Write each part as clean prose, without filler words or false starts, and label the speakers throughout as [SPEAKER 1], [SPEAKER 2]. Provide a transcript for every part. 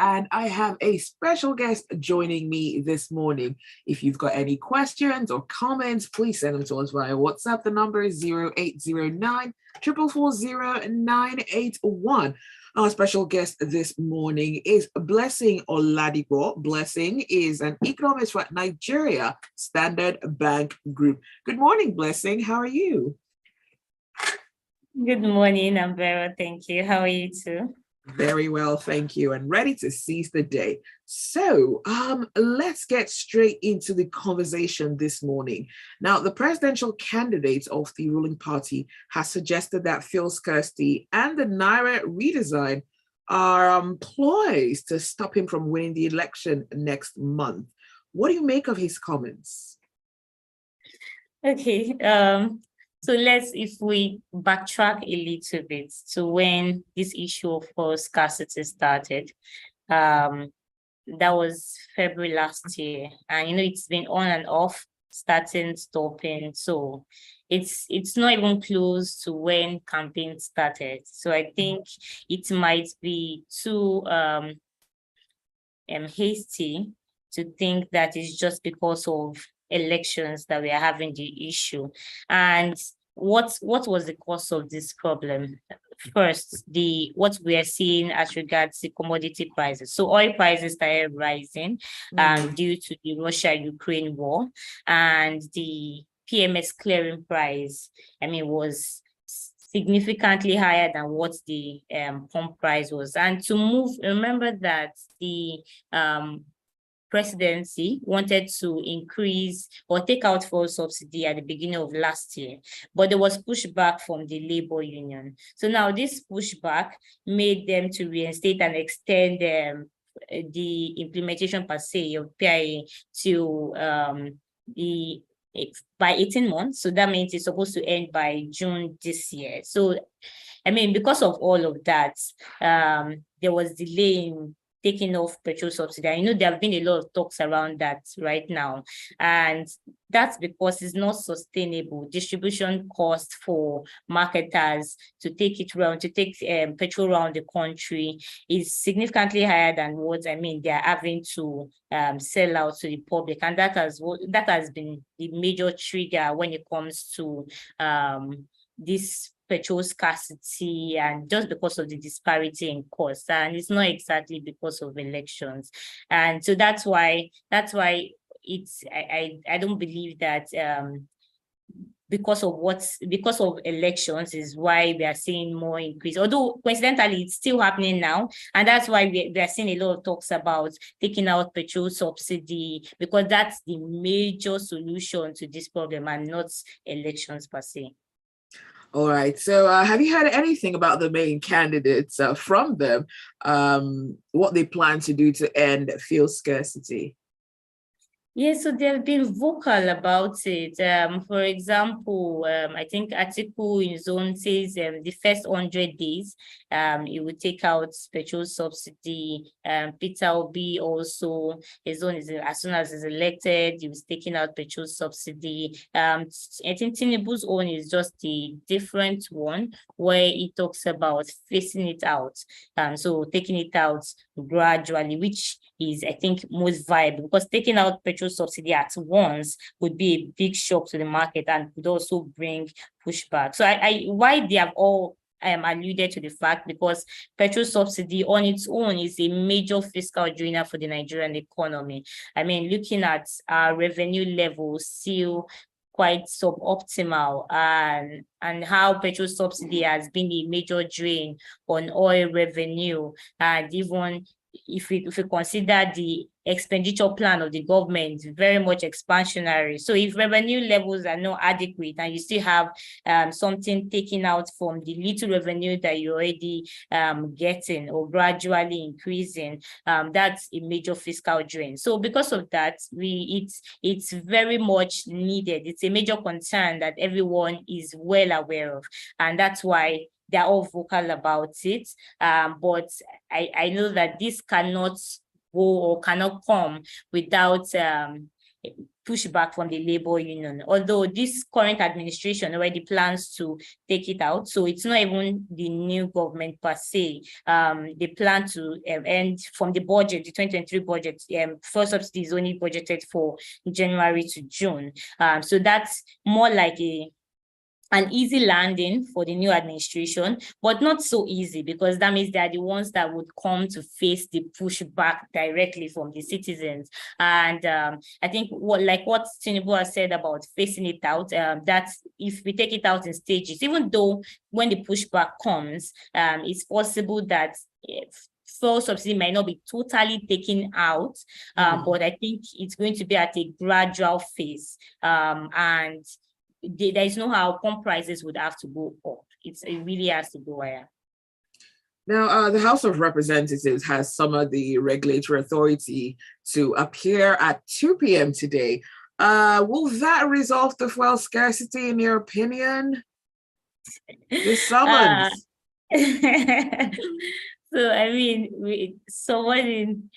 [SPEAKER 1] and I have a special guest joining me this morning. If you've got any questions or comments, please send them to us via WhatsApp. The number is 0809 440 981. Our special guest this morning is Blessing Oladipo. Blessing is an economist for Nigeria Standard Bank Group. Good morning, Blessing. How are you?
[SPEAKER 2] Good morning, I'm very well, thank you. How are you too?
[SPEAKER 1] Very well, thank you, and ready to seize the day. So let's get straight into the conversation this morning. Now, the presidential candidate of the ruling party has suggested that fuel scarcity and the Naira redesign are ploys to stop him from winning the election next month. What do you make of his comments?
[SPEAKER 2] Okay, so if we backtrack a little bit to when this issue of fuel scarcity started, that was February last year. And, it's been on and off, starting, stopping. So it's not even close to when campaign started. So I think it might be too hasty to think that it's just because of elections that we are having the issue. And what was the cause of this problem? First, what we are seeing as regards the commodity prices. So oil prices started rising due to the Russia-Ukraine war, and the PMS clearing price, was significantly higher than what the pump price was. And remember that the presidency wanted to increase or take out fuel subsidy at the beginning of last year, but there was pushback from the labor union. So now this pushback made them to reinstate and extend the implementation per se of PIA to by 18 months. So that means it's supposed to end by June this year. So, because of all of that, there was delay in taking off petrol subsidy. I know there have been a lot of talks around that right now, and that's because it's not sustainable. Distribution cost for marketers to take petrol around the country is significantly higher than what they're having to sell out to the public, and that has been the major trigger when it comes to this petrol scarcity, and just because of the disparity in cost, and it's not exactly because of elections. And so that's why I don't believe that because of elections is why we are seeing more increase, although coincidentally it's still happening now, and that's why we are seeing a lot of talks about taking out petrol subsidy, because that's the major solution to this problem and not elections per se.
[SPEAKER 1] All right. So have you heard anything about the main candidates from them, what they plan to do to end fuel scarcity?
[SPEAKER 2] Yes, so they've been vocal about it. For example, I think article in Zone says the first 100 days, it would take out petrol subsidy. Peter Obi also, his zone is as soon as he's elected, he was taking out petrol subsidy. I think Tinubu's own is just a different one where he talks about phasing it out. So taking it out gradually, which is, I think, most viable, because taking out petrol subsidy at once would be a big shock to the market and could also bring pushback. So why they have all alluded to the fact, because petrol subsidy on its own is a major fiscal drainer for the Nigerian economy. Looking at our revenue levels still quite suboptimal, and how petrol subsidy has been a major drain on oil revenue, and even if we consider the expenditure plan of the government very much expansionary. So if revenue levels are not adequate and you still have something taken out from the little revenue that you're already getting or gradually increasing, that's a major fiscal drain. So because of that, it's very much needed. It's a major concern that everyone is well aware of, and that's why they're all vocal about it. But I know that this cannot go or cannot come without pushback from the labor union, although this current administration already plans to take it out. So it's not even the new government per se. They plan to end from the budget, the 2023 budget, fuel subsidy is only budgeted for January to June. So that's more like an easy landing for the new administration, but not so easy, because that means they are the ones that would come to face the pushback directly from the citizens. And I think what Tinubu has said about facing it out, that if we take it out in stages, even though when the pushback comes, it's possible that fuel subsidy might not be totally taken out, but I think it's going to be at a gradual phase, and there is no how pump prices would have to go up. It really has to go higher.
[SPEAKER 1] Now, the House of Representatives has summoned the regulatory authority to appear at 2 p.m. today. Will that resolve the fuel scarcity, in your opinion? The summons.
[SPEAKER 2] So, I mean, someone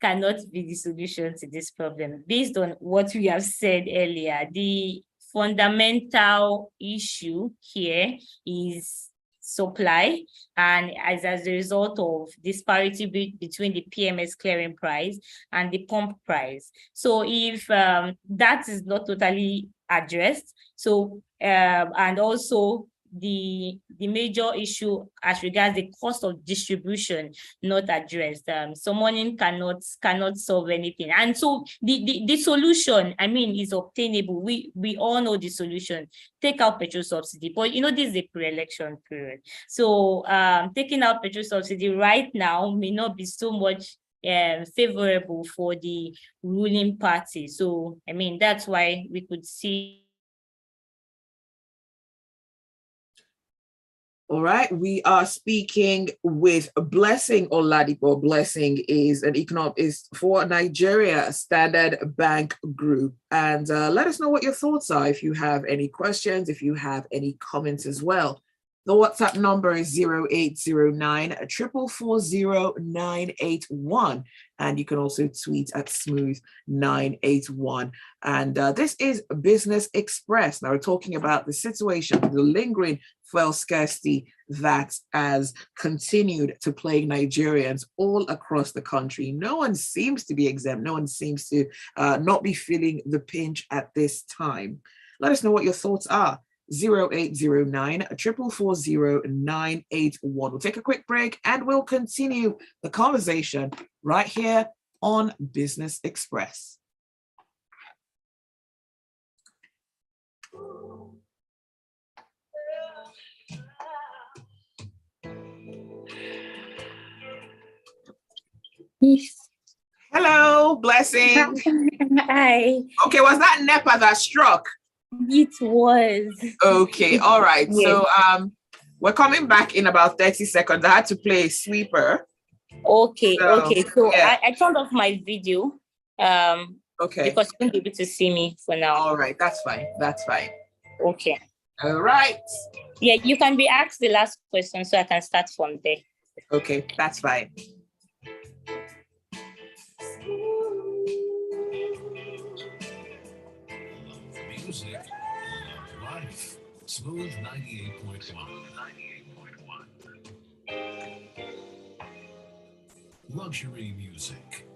[SPEAKER 2] cannot be the solution to this problem. Based on what we have said earlier, the fundamental issue here is supply, and as a result of disparity between the PMS clearing price and the pump price. So if that is not totally addressed, so and also the major issue as regards the cost of distribution not addressed, someone cannot solve anything. And so the solution, I mean, is obtainable. We all know the solution: take out petrol subsidy. But this is a pre-election period, so taking out petrol subsidy right now may not be so much favorable for the ruling party. So I mean, that's why we could see.
[SPEAKER 1] All right, we are speaking with Blessing Oladipo. Blessing is an economist for Nigeria Standard Bank Group. And let us know what your thoughts are, if you have any questions, if you have any comments as well. The WhatsApp number is 0809 444 981. And you can also tweet at smooth981. And this is Business Express. Now we're talking about the situation, the lingering fuel scarcity that has continued to plague Nigerians all across the country. No one seems to be exempt. No one seems to not be feeling the pinch at this time. Let us know what your thoughts are. 0809 444 981. We'll take a quick break and we'll continue the conversation right here on Business Express.
[SPEAKER 2] Yes.
[SPEAKER 1] Hello, Blessing.
[SPEAKER 2] Hi.
[SPEAKER 1] Okay, was that NEPA that struck?
[SPEAKER 2] It was.
[SPEAKER 1] Okay, all right.
[SPEAKER 2] Yes.
[SPEAKER 1] So we're coming back in about 30 seconds. I had to play a sweeper.
[SPEAKER 2] Okay, okay. So
[SPEAKER 1] yeah.
[SPEAKER 2] I turned off my video.
[SPEAKER 1] Okay.
[SPEAKER 2] Because you won't be able to see me for now.
[SPEAKER 1] All right, that's fine. That's fine.
[SPEAKER 2] Okay.
[SPEAKER 1] All right.
[SPEAKER 2] Yeah, you can be asked the last question so I can start from there.
[SPEAKER 1] Okay, that's fine.
[SPEAKER 3] Music, life, Smooth 98.1. Luxury music.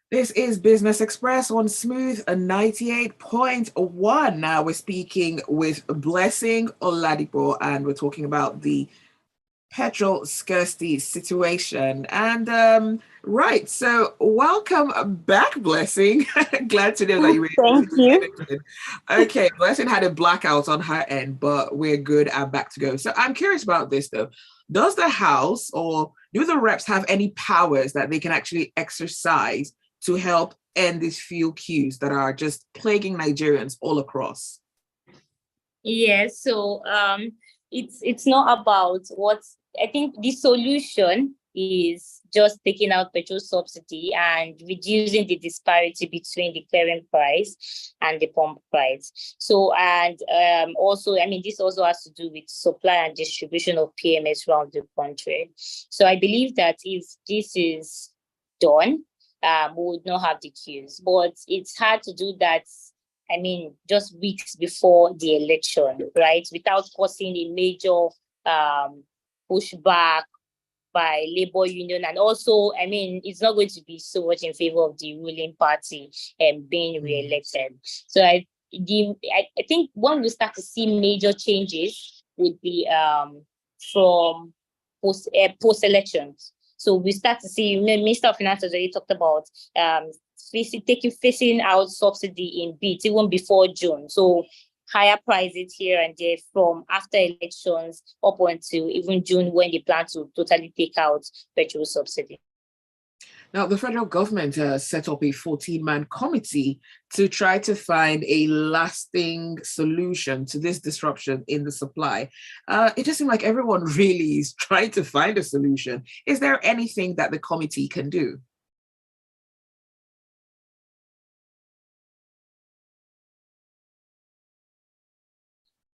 [SPEAKER 1] This is Business Express on Smooth 98.1. Now we're speaking with Blessing Oladipo and we're talking about the petrol scarcity situation. And right, so welcome back, Blessing. Glad to know that you were
[SPEAKER 2] Thank you.
[SPEAKER 1] Okay, Blessing had a blackout on her end, but we're good and back to go. So I'm curious about this though. Does the House or do the reps have any powers that they can actually exercise to help end these fuel queues that are just plaguing Nigerians all across?
[SPEAKER 2] Yes, so it's not about what I think the solution is just taking out petrol subsidy and reducing the disparity between the clearing price and the pump price. So, and also, I mean, this also has to do with supply and distribution of PMS around the country. So I believe that if this is done, we would not have the queues. But it's hard to do that, I mean, just weeks before the election, right? Without causing a major pushback by labor union. And also, I mean, it's not going to be so much in favor of the ruling party and being re-elected. So I think when we start to see major changes would be from post-elections. So we start to see, Minister of Finance already talked about facing out subsidy in bits even before June. So higher prices here and there from after elections up until even June, when they plan to totally take out petrol subsidy.
[SPEAKER 1] Now, the federal government set up a 14-man committee to try to find a lasting solution to this disruption in the supply. It just seems like everyone really is trying to find a solution. Is there anything that the committee can do?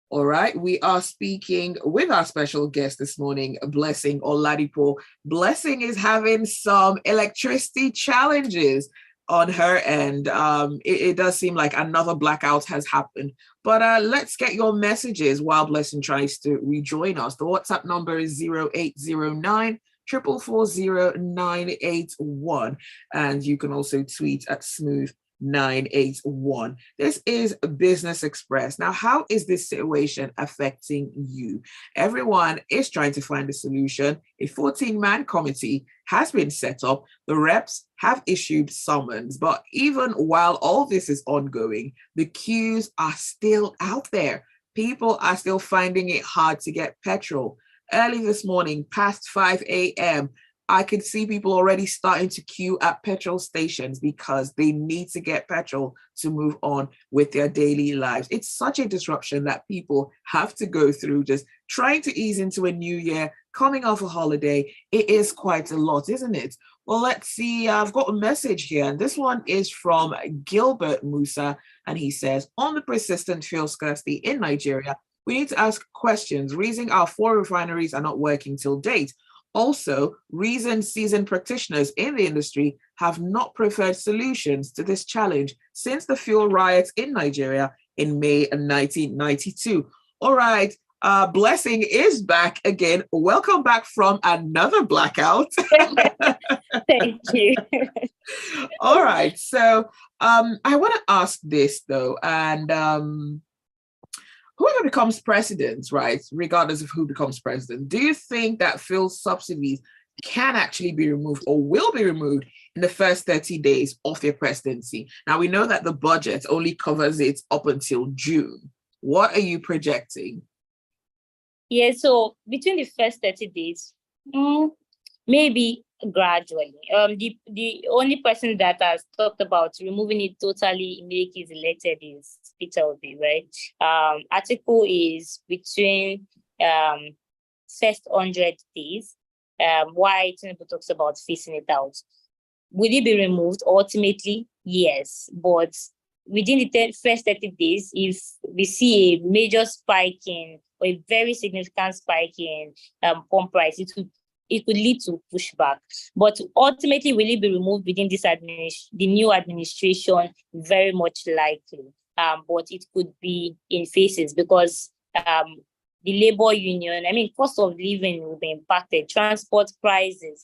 [SPEAKER 1] All right, we are speaking with our special guest this morning, Blessing Oladipo. Blessing is having some electricity challenges on her end. It does seem like another blackout has happened. But let's get your messages while Blessing tries to rejoin us. The WhatsApp number is 0809 440 981. And you can also tweet at Smooth981. This is Business Express. Now, how is this situation affecting you? Everyone is trying to find a solution. A 14-man committee has been set up. The reps have issued summons, but even while all this is ongoing, the queues are still out there. People are still finding it hard to get petrol. Early this morning, past 5 a.m., I could see people already starting to queue at petrol stations because they need to get petrol to move on with their daily lives. It's such a disruption that people have to go through, just trying to ease into a new year, coming off a holiday. It is quite a lot, isn't it? Well, let's see. I've got a message here, and this one is from Gilbert Musa, and he says, on the persistent fuel scarcity in Nigeria, we need to ask questions. Reason our 4 refineries are not working till date. Also, reasoned seasoned practitioners in the industry have not preferred solutions to this challenge since the fuel riots in Nigeria in May 1992. All right, Blessing is back again. Welcome back from another blackout.
[SPEAKER 2] Thank you.
[SPEAKER 1] All right, so I want to ask this though, and whoever becomes president, right, regardless of who becomes president, do you think that fuel subsidies can actually be removed or will be removed in the first 30 days of their presidency? Now, we know that the budget only covers it up until June. What are you projecting?
[SPEAKER 2] Yeah, so between the first 30 days, maybe gradually. The only person that has talked about removing it totally immediately is elected is Peter Obi, right? Article is between first 100 days. Why Tinubu talks about phasing it out. Will it be removed? Ultimately, yes, but within the first 30 days, if we see a major spike in or a very significant spike in pump price, it could lead to pushback. But ultimately, will it be removed within this the new administration? Very much likely. But it could be in phases because the labor union, I mean, cost of living will be impacted, transport prices,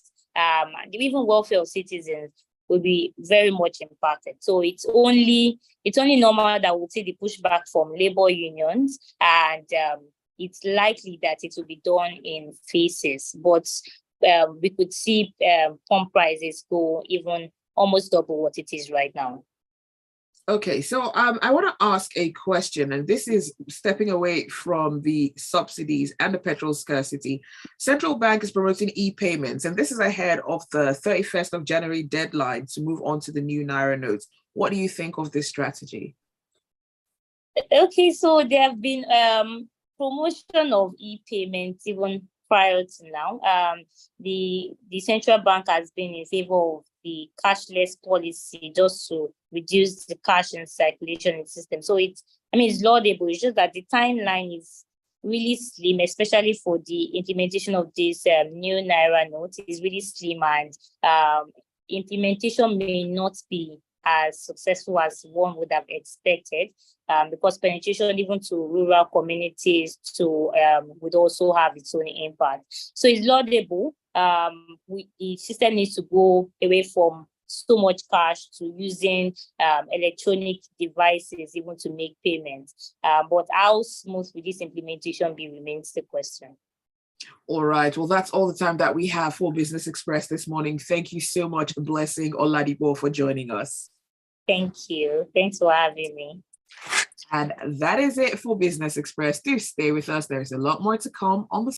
[SPEAKER 2] even welfare of citizens will be very much impacted. So it's only normal that we'll see the pushback from labor unions, and it's likely that it will be done in phases, but we could see pump prices go even almost double what it is right now.
[SPEAKER 1] Okay, so I want to ask a question, and this is stepping away from the subsidies and the petrol scarcity. Central Bank is promoting e-payments, and this is ahead of the 31st of January deadline to move on to the new Naira notes. What do you think of this strategy?
[SPEAKER 2] Okay, so there have been promotion of e-payments even prior to now, the central bank has been in favor of the cashless policy just to reduce the cash in circulation in the system. So it's laudable. It's just that the timeline is really slim, especially for the implementation of this new Naira note. Is really slim, and implementation may not be as successful as one would have expected, because penetration even to rural communities would also have its own impact. So it's laudable. The system needs to go away from so much cash to using electronic devices even to make payments. But how smooth will this implementation be remains the question.
[SPEAKER 1] All right. Well, that's all the time that we have for Business Express this morning. Thank you so much, Blessing Oladipo, for joining us.
[SPEAKER 2] Thank you. Thanks for having me.
[SPEAKER 1] And that is it for Business Express. Do stay with us. There's a lot more to come on the